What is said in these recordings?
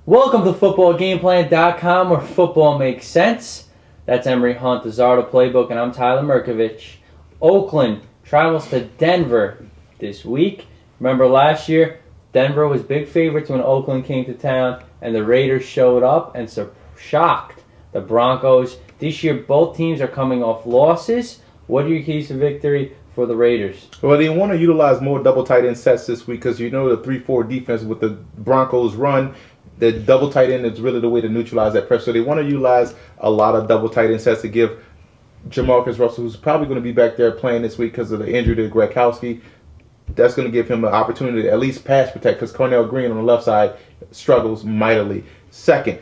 Welcome to footballgameplan.com, where football makes sense. That's Emery Hunt, the Zardo Playbook, and I'm Tyler Merkovich. Oakland travels to Denver this week. Remember last year, Denver was big favorites when Oakland came to town, and the Raiders showed up and shocked the Broncos. This year, both teams are coming off losses. What are your keys to victory for the Raiders? Well, they want to utilize more double tight end sets this week because you know the 3-4 defense with the Broncos run. The double tight end is really the way to neutralize that pressure. So they want to utilize a lot of double tight end sets to give Jamarcus Russell, who's probably going to be back there playing this week because of the injury to Gronkowski. That's going to give him an opportunity to at least pass protect because Cornell Green on the left side struggles mightily. Second,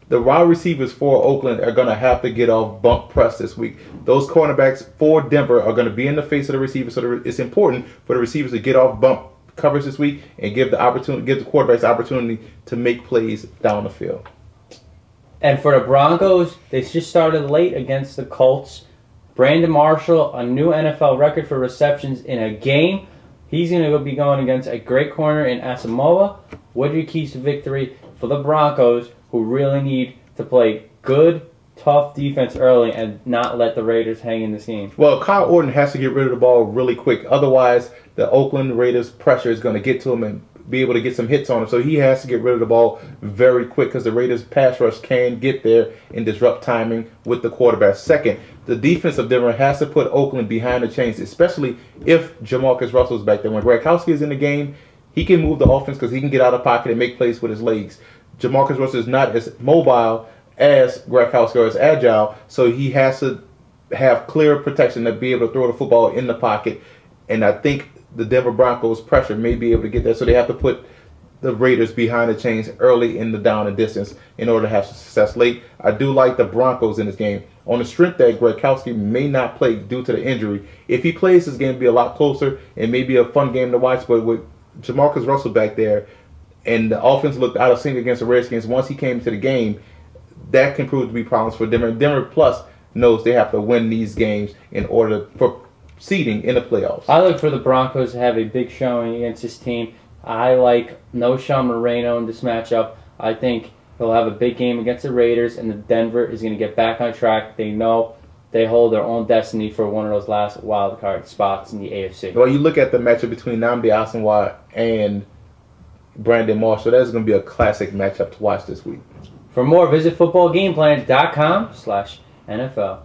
the wide receivers for Oakland are going to have to get off bump press this week. Those cornerbacks for Denver are going to be in the face of the receivers, so it's important for the receivers to get off bump coverage this week and give the quarterbacks the opportunity to make plays down the field. And for the Broncos, they just started late against the Colts. Brandon Marshall, a new NFL record for receptions in a game. He's going to be going against a great corner in Asamoah. What are your keys to victory for the Broncos, who really need to play good, tough defense early and not let the Raiders hang in this game? Well, Kyle Orton has to get rid of the ball really quick. Otherwise, the Oakland Raiders pressure is going to get to him and be able to get some hits on him. So he has to get rid of the ball very quick because the Raiders pass rush can get there and disrupt timing with the quarterback. Second, the defense of Denver has to put Oakland behind the chains, especially if Jamarcus Russell's back there. When Gronkowski is in the game, he can move the offense because he can get out of pocket and make plays with his legs. Jamarcus Russell is not as mobile as Gronkowski or as agile, so he has to have clear protection to be able to throw the football in the pocket. And I think the Denver Broncos pressure may be able to get there, so they have to put the Raiders behind the chains early in the down and distance in order to have success late. I do like the Broncos in this game. On the strength that Gronkowski may not play due to the injury, if he plays, this game will be a lot closer and maybe a fun game to watch. But with Jamarcus Russell back there and the offense looked out of sync against the Redskins, once he came to the game, that can prove to be problems for Denver. Denver Plus knows they have to win these games in order for seeding in the playoffs. I look for the Broncos to have a big showing against this team. I like no Sean Moreno in this matchup. I think they'll have a big game against the Raiders, and the Denver is going to get back on track. They know they hold their own destiny for one of those last wild card spots in the AFC. Well, you look at the matchup between Nnamdi Asomugha and Brandon Marshall. That's going to be a classic matchup to watch this week. For more, visit footballgameplan.com/NFL.